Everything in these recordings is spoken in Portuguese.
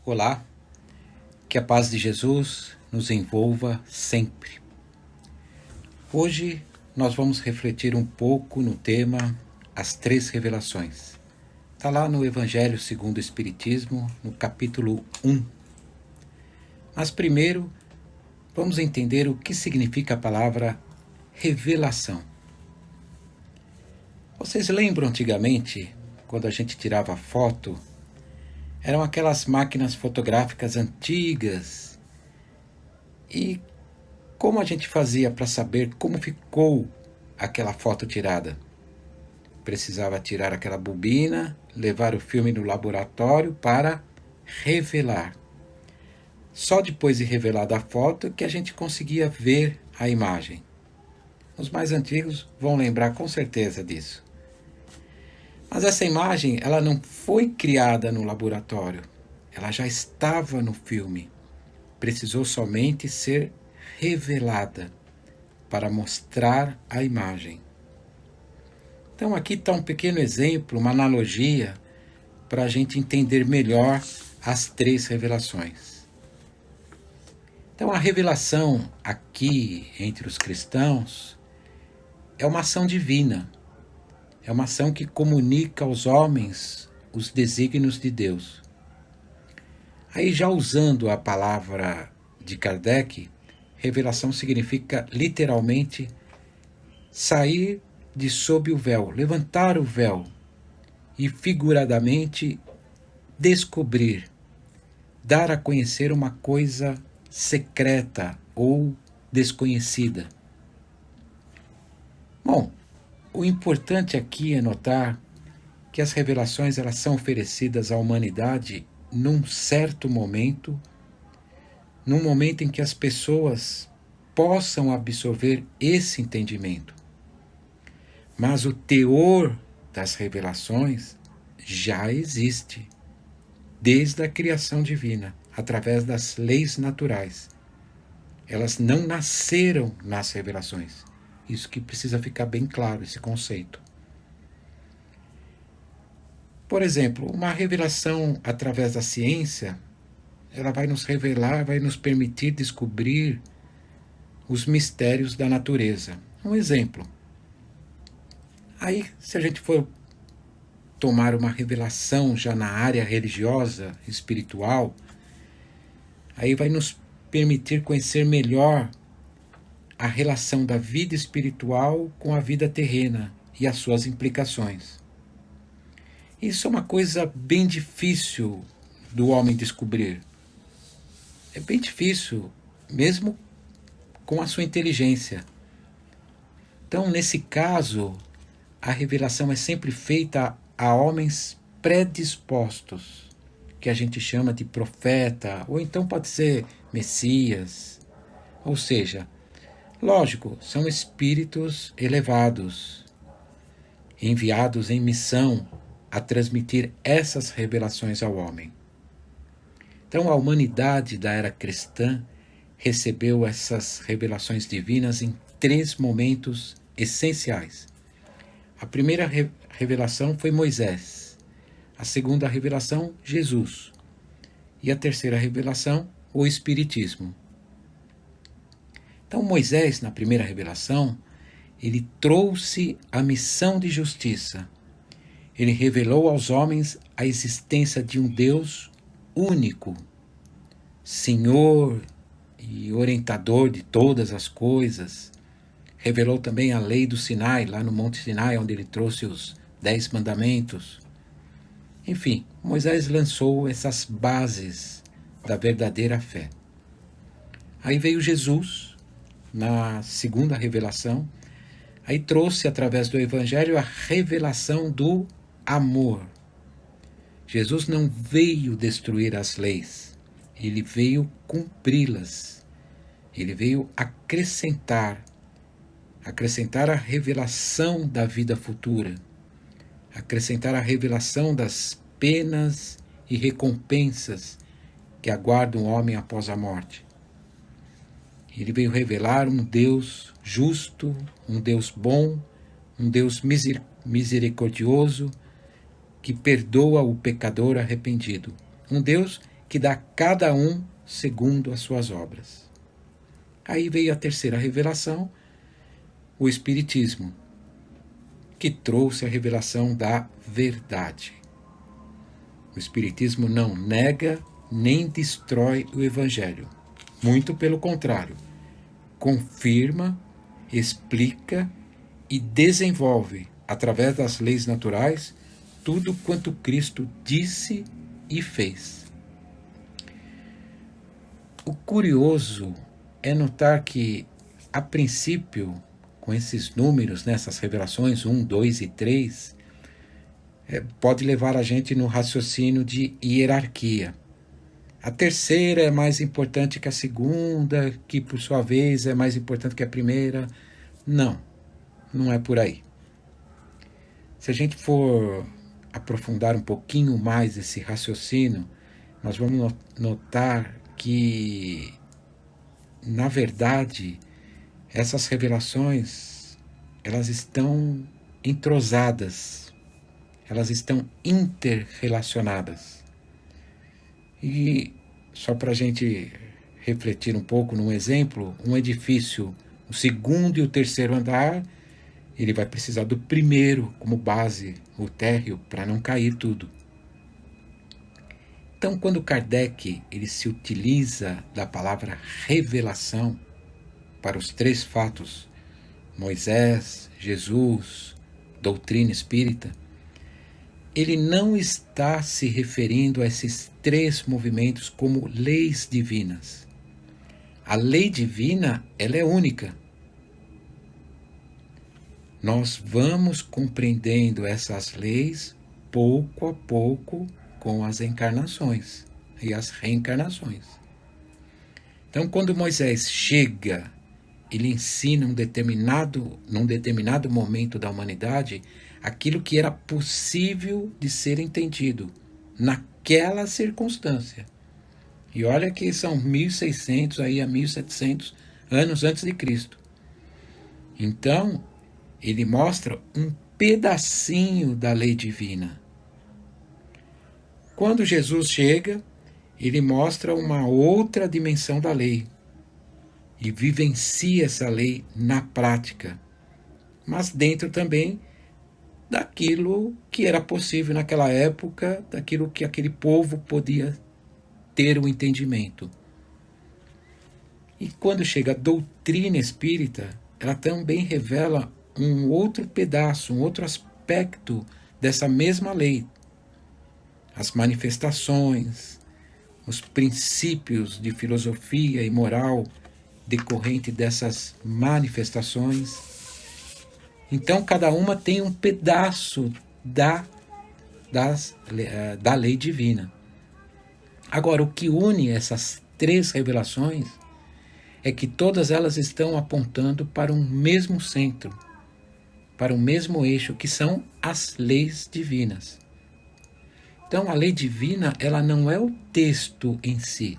Olá, que a paz de Jesus nos envolva sempre. Hoje nós vamos refletir um pouco no tema As Três Revelações. Está lá no Evangelho segundo o Espiritismo, no capítulo 1. Mas primeiro, vamos entender o que significa a palavra revelação. Vocês lembram antigamente, quando a gente tirava foto, eram aquelas máquinas fotográficas antigas. E como a gente fazia para saber como ficou aquela foto tirada? Precisava tirar aquela bobina, levar o filme no laboratório para revelar. Só depois de revelada a foto que a gente conseguia ver a imagem. Os mais antigos vão lembrar com certeza disso. Mas essa imagem, ela não foi criada no laboratório. Ela já estava no filme. Precisou somente ser revelada para mostrar a imagem. Então aqui está um pequeno exemplo, uma analogia, para a gente entender melhor as três revelações. Então a revelação aqui entre os cristãos é uma ação divina. É uma ação que comunica aos homens os desígnios de Deus. Aí já usando a palavra de Kardec, revelação significa literalmente sair de sob o véu, levantar o véu e figuradamente descobrir, dar a conhecer uma coisa secreta ou desconhecida. Bom, o importante aqui é notar que as revelações elas são oferecidas à humanidade num certo momento, num momento em que as pessoas possam absorver esse entendimento. Mas o teor das revelações já existe, desde a criação divina, através das leis naturais. Elas não nasceram nas revelações. Isso que precisa ficar bem claro, esse conceito. Por exemplo, uma revelação através da ciência, ela vai nos revelar, vai nos permitir descobrir os mistérios da natureza. Um exemplo. Aí, se a gente for tomar uma revelação já na área religiosa, espiritual, aí vai nos permitir conhecer melhor a relação da vida espiritual com a vida terrena e as suas implicações. Isso é uma coisa bem difícil do homem descobrir. É bem difícil, mesmo com a sua inteligência. Então, nesse caso, a revelação é sempre feita a homens predispostos, que a gente chama de profeta, ou então pode ser Messias. Ou seja, lógico, são espíritos elevados, enviados em missão a transmitir essas revelações ao homem. Então a humanidade da era cristã recebeu essas revelações divinas em três momentos essenciais. A primeira revelação foi Moisés, a segunda revelação, Jesus, e a terceira revelação, o Espiritismo. Então Moisés, na primeira revelação, ele trouxe a missão de justiça. Ele revelou aos homens a existência de um Deus único, Senhor e orientador de todas as coisas. Revelou também a lei do Sinai, lá no Monte Sinai, onde ele trouxe os 10 mandamentos. Enfim, Moisés lançou essas bases da verdadeira fé. Aí veio Jesus, na segunda revelação, aí trouxe através do Evangelho a revelação do amor. Jesus não veio destruir as leis, ele veio cumpri-las. Ele veio acrescentar a revelação da vida futura, acrescentar a revelação das penas e recompensas que aguardam o homem após a morte. Ele veio revelar um Deus justo, um Deus bom, um Deus misericordioso, que perdoa o pecador arrependido. Um Deus que dá a cada um segundo as suas obras. Aí veio a terceira revelação, o Espiritismo, que trouxe a revelação da verdade. O Espiritismo não nega nem destrói o Evangelho. Muito pelo contrário, confirma, explica e desenvolve, através das leis naturais, tudo quanto Cristo disse e fez. O curioso é notar que, a princípio, com esses números, nessas revelações 1, 2 e 3, pode levar a gente no raciocínio de hierarquia. A terceira é mais importante que a segunda, que por sua vez é mais importante que a primeira. Não, não é por aí. Se a gente for aprofundar um pouquinho mais esse raciocínio, nós vamos notar que, na verdade, essas revelações, elas estão entrosadas, elas estão interrelacionadas. E só para a gente refletir um pouco num exemplo, um edifício, o segundo e o terceiro andar, ele vai precisar do primeiro como base, o térreo, para não cair tudo. Então, quando Kardec ele se utiliza da palavra revelação para os três fatos, Moisés, Jesus, doutrina espírita, ele não está se referindo a esses três movimentos como leis divinas. A lei divina, ela é única. Nós vamos compreendendo essas leis pouco a pouco com as encarnações e as reencarnações. Então, quando Moisés chega, ele ensina num determinado momento da humanidade aquilo que era possível de ser entendido naquela circunstância. E olha que são 1600 aí a 1700 anos antes de Cristo. Então, ele mostra um pedacinho da lei divina. Quando Jesus chega, ele mostra uma outra dimensão da lei e vivencia essa lei na prática, mas dentro também daquilo que era possível naquela época, daquilo que aquele povo podia ter o entendimento. E quando chega a doutrina espírita, ela também revela um outro pedaço, um outro aspecto dessa mesma lei. As manifestações, os princípios de filosofia e moral decorrente dessas manifestações. Então, cada uma tem um pedaço da lei divina. Agora, o que une essas três revelações é que todas elas estão apontando para um mesmo centro, para o mesmo eixo, que são as leis divinas. Então, a lei divina, ela não é o texto em si.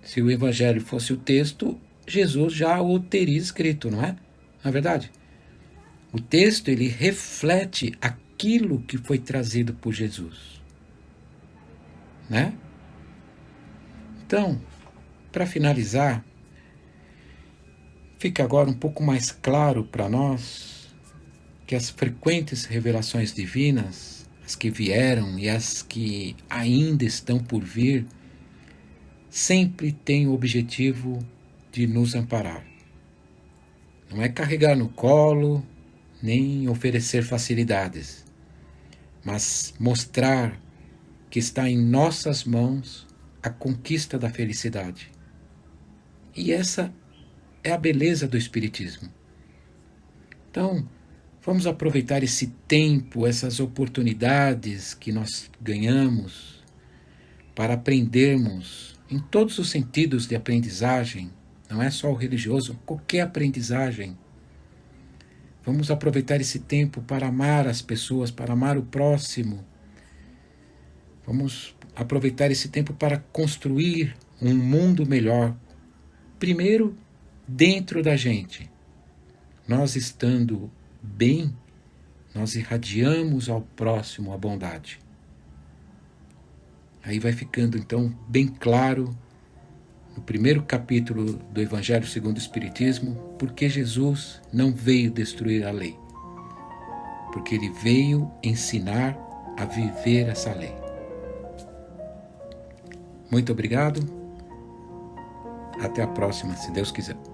Se o Evangelho fosse o texto, Jesus já o teria escrito, não é? Não é verdade? O texto, ele reflete aquilo que foi trazido por Jesus. Né? Então, para finalizar, fica agora um pouco mais claro para nós que as frequentes revelações divinas, as que vieram e as que ainda estão por vir, sempre têm o objetivo de nos amparar. Não é carregar no colo, nem oferecer facilidades, mas mostrar que está em nossas mãos a conquista da felicidade. E essa é a beleza do Espiritismo. Então, vamos aproveitar esse tempo, essas oportunidades que nós ganhamos para aprendermos em todos os sentidos de aprendizagem, não é só o religioso, qualquer aprendizagem. Vamos aproveitar esse tempo para amar as pessoas, para amar o próximo, Vamos aproveitar esse tempo para construir um mundo melhor. Primeiro, dentro da gente. Nós estando bem, nós irradiamos ao próximo a bondade. Aí vai ficando então bem claro, no primeiro capítulo do Evangelho segundo o Espiritismo, porque Jesus não veio destruir a lei. Porque ele veio ensinar a viver essa lei. Muito obrigado. Até a próxima, se Deus quiser.